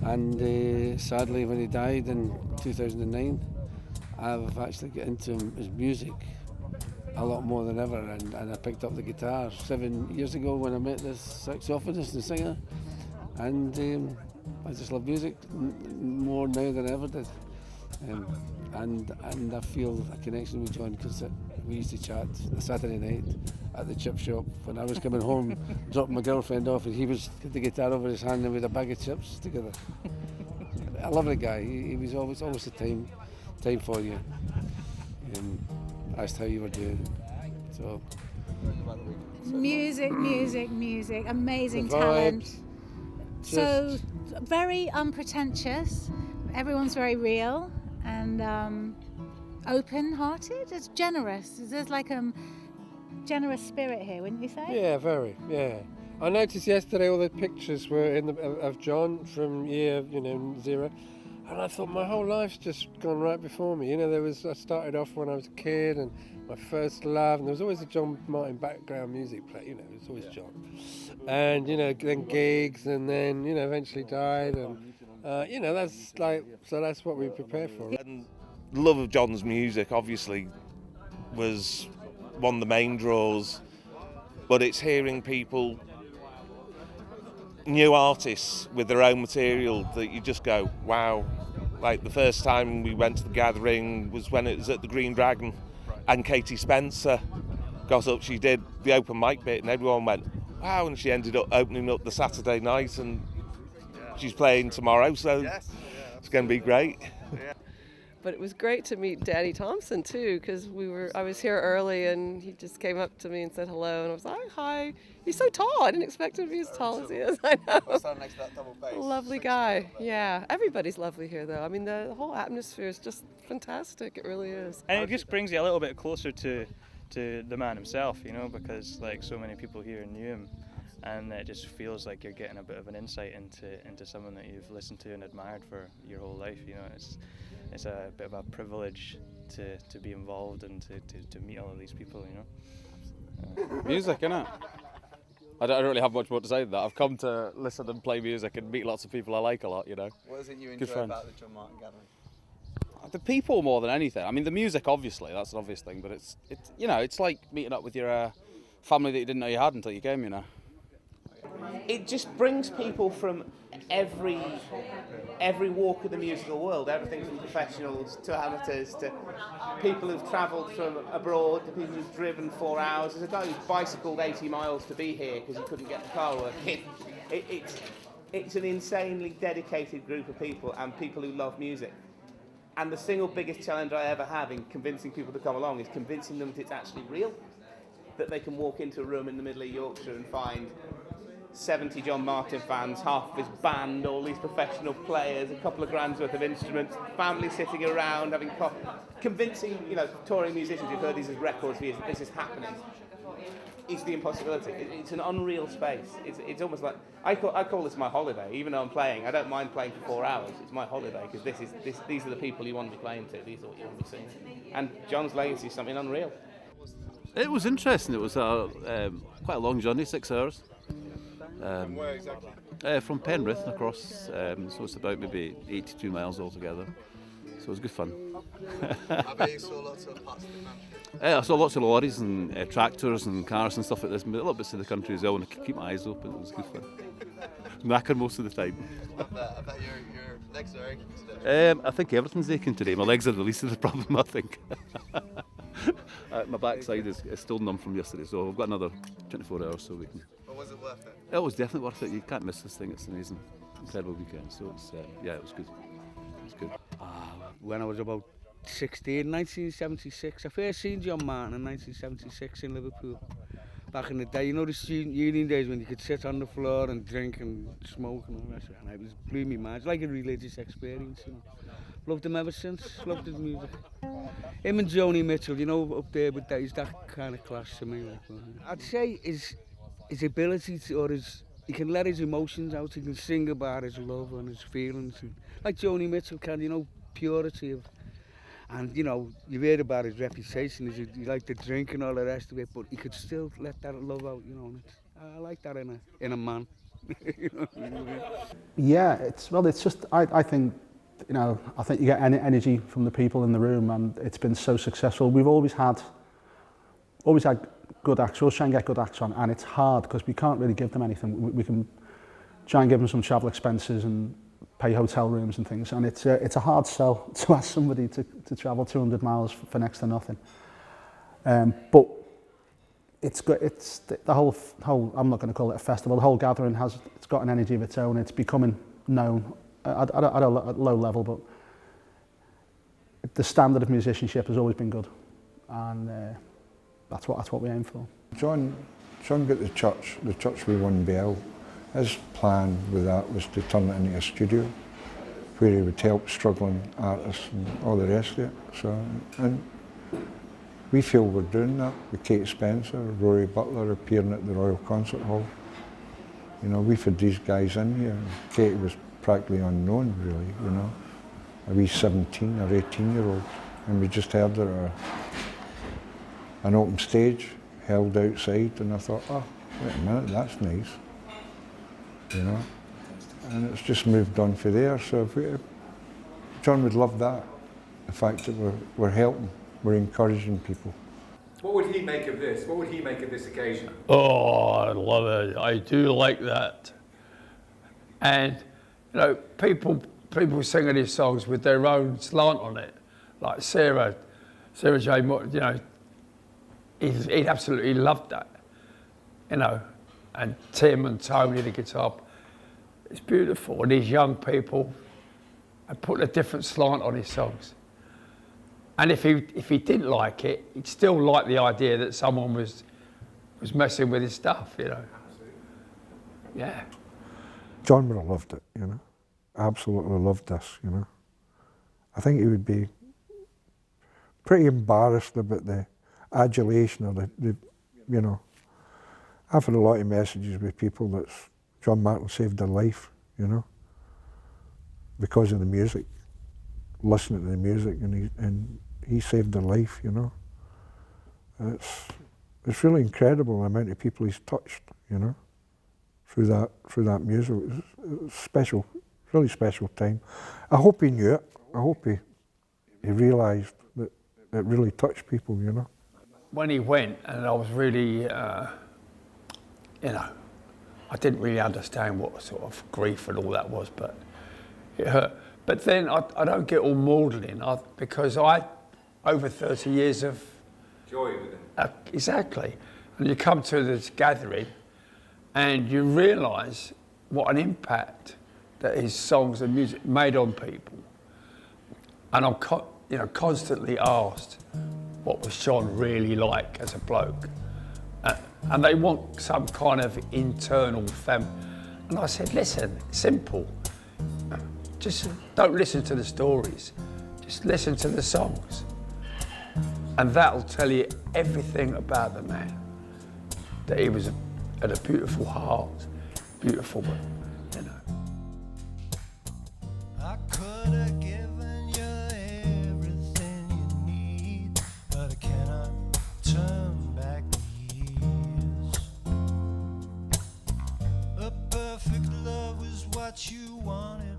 And sadly, when he died in 2009, I've actually got into his music a lot more than ever, and I picked up the guitar 7 years ago when I met this saxophonist and singer, and I just love music more now than I ever did. And I feel a connection with John because we used to chat the Saturday night at the chip shop when I was coming home, dropping my girlfriend off, and he was had the guitar over his hand and with a bag of chips together. I love the guy. He was always a time for you. Asked how you were doing. So music, amazing the talent. vibes, So very unpretentious. Everyone's very real and open-hearted. It's generous. There's like a generous spirit here, wouldn't you say? Yeah, very. Yeah. I noticed yesterday all the pictures were of John from year 0, and I thought my whole life's just gone right before me. I started off when I was a kid, and my first love, and there was always a John Martyn background music play. It was always John, and then gigs, and then eventually died, and that's what we prepare for. And the love of John's music obviously was one of the main draws, but it's hearing people, new artists with their own material, that you just go, wow. Like the first time we went to the gathering was when it was at the Green Dragon, and Katie Spencer got up, she did the open mic bit, and everyone went, wow, and she ended up opening up the Saturday night, and she's playing tomorrow, so it's going to be great. But it was great to meet Danny Thompson too, because I was here early and he just came up to me and said hello, and I was like, hi. He's so tall. I didn't expect him to be as tall as he is. I know. Next to that double bass. Lovely guy. Yeah. Everybody's lovely here though. I mean, the whole atmosphere is just fantastic. It really is. And it just brings you a little bit closer to the man himself, because like so many people here knew him, and it just feels like you're getting a bit of an insight into someone that you've listened to and admired for your whole life. It's a bit of a privilege to be involved and to meet all of these people. Music, innit? I don't really have much more to say than that. I've come to listen and play music and meet lots of people I like a lot. What is it you enjoy about the John Martyn gathering? The people more than anything. I mean, the music, obviously, that's an obvious thing, but it's like meeting up with your family that you didn't know you had until you came. It just brings people from every walk of the musical world, everything from professionals to amateurs to people who've travelled from abroad to people who've driven 4 hours. There's a guy who's bicycled 80 miles to be here because he couldn't get the car working. It's an insanely dedicated group of people, and people who love music. And the single biggest challenge I ever have in convincing people to come along is convincing them that it's actually real, that they can walk into a room in the middle of Yorkshire and find 70 John Martyn fans, half of his band, all these professional players, a couple of grand's worth of instruments, family sitting around having coffee, convincing touring musicians who've heard these as records, this is happening, is the impossibility. It's an unreal space. It's almost like I call this my holiday. Even though I'm playing, I don't mind playing for 4 hours. It's my holiday because these are the people you want to be playing to. These are what you want to be seeing. And John's legacy is something unreal. It was interesting. It was quite a long journey, 6 hours. From where exactly? From Penrith across, so it's about maybe 82 miles altogether. So it was good fun. I bet you saw lots of parts of the country. I saw lots of lorries and tractors and cars and stuff like this, but a little bits of the country as well, and I could keep my eyes open. It was good fun. Knackered most of the time. I bet your legs are aching today. I think everything's aching today. My legs are the least of the problem, I think. My backside is still numb from yesterday, so we've got another 24 hours so we can... But was it worth it? It was definitely worth it. You can't miss this thing. It's an amazing, incredible weekend. So it's it was good. It was good. When I was about 16, 1976, I first seen John Martyn in 1976 in Liverpool. Back in the day, the student union days when you could sit on the floor and drink and smoke and all that. And it blew me mad. It's like a religious experience. Loved him ever since. Loved his music. Him and Joni Mitchell, up there with that, he's that kind of class to me. I'd say his ability to, he can let his emotions out. He can sing about his love and his feelings, and like Joni Mitchell can, purity of. And you've heard about his reputation. He liked to drink and all the rest of it, but he could still let that love out. And I like that in a man. Yeah, it's just I think, you know, I think you get energy from the people in the room, and it's been so successful. We've always had good acts. We always try and get good acts on, and it's hard because we can't really give them anything. We can try and give them some travel expenses and pay hotel rooms and things, and it's a hard sell to ask somebody to travel 200 miles for next to nothing. But it's good. It's the whole. I'm not going to call it a festival. The whole gathering it's got an energy of its own. It's becoming known at a low level, but the standard of musicianship has always been good, and that's what we aim for. John got the church we won Bell. His plan with that was to turn it into a studio where he would help struggling artists and all the rest of it. So, and we feel we're doing that with Kate Spencer, Rory Butler appearing at the Royal Concert Hall. You know, we've had these guys in here. Kate was practically unknown, really, you know. A wee 17 or 18-year-old, and we just heard her at an open stage, held outside, and I thought, oh, wait a minute, that's nice. You know, and it's just moved on from there. So John would love that, the fact that we're helping, we're encouraging people. What would he make of this? What would he make of this occasion? Oh, I love it. I do like that. And, you know, people singing his songs with their own slant on it, like Sarah J. Moore, you know, he'd absolutely loved that, you know. And Tim and Tony, the guitar, it's beautiful. And these young people are putting a different slant on his songs. And if he didn't like it, he'd still like the idea that someone was messing with his stuff, you know. Yeah. John would have loved it, you know. Absolutely loved this, you know. I think he would be pretty embarrassed about the adulation or the you know. I've had a lot of messages with people that John Martyn saved their life, you know, because of the music, listening to the music, and he saved their life, you know. It's really incredible the amount of people he's touched, you know, through that music. It was special, really special time. I hope he knew it. I hope he realised that it really touched people, you know. When he went, and I was really, you know, I didn't really understand what sort of grief and all that was, but it hurt. But then I don't get all maudlin because over 30 years of joy with it. Exactly. And you come to this gathering and you realise what an impact that his songs and music made on people. And I'm constantly asked, what was John really like as a bloke? And they want some kind of internal And I said, listen, simple. Just don't listen to the stories. Just listen to the songs. And that'll tell you everything about the man. That he had a beautiful heart, beautiful, you know. I could have given you everything you need, but I cannot turn back the years. A perfect love is what you wanted.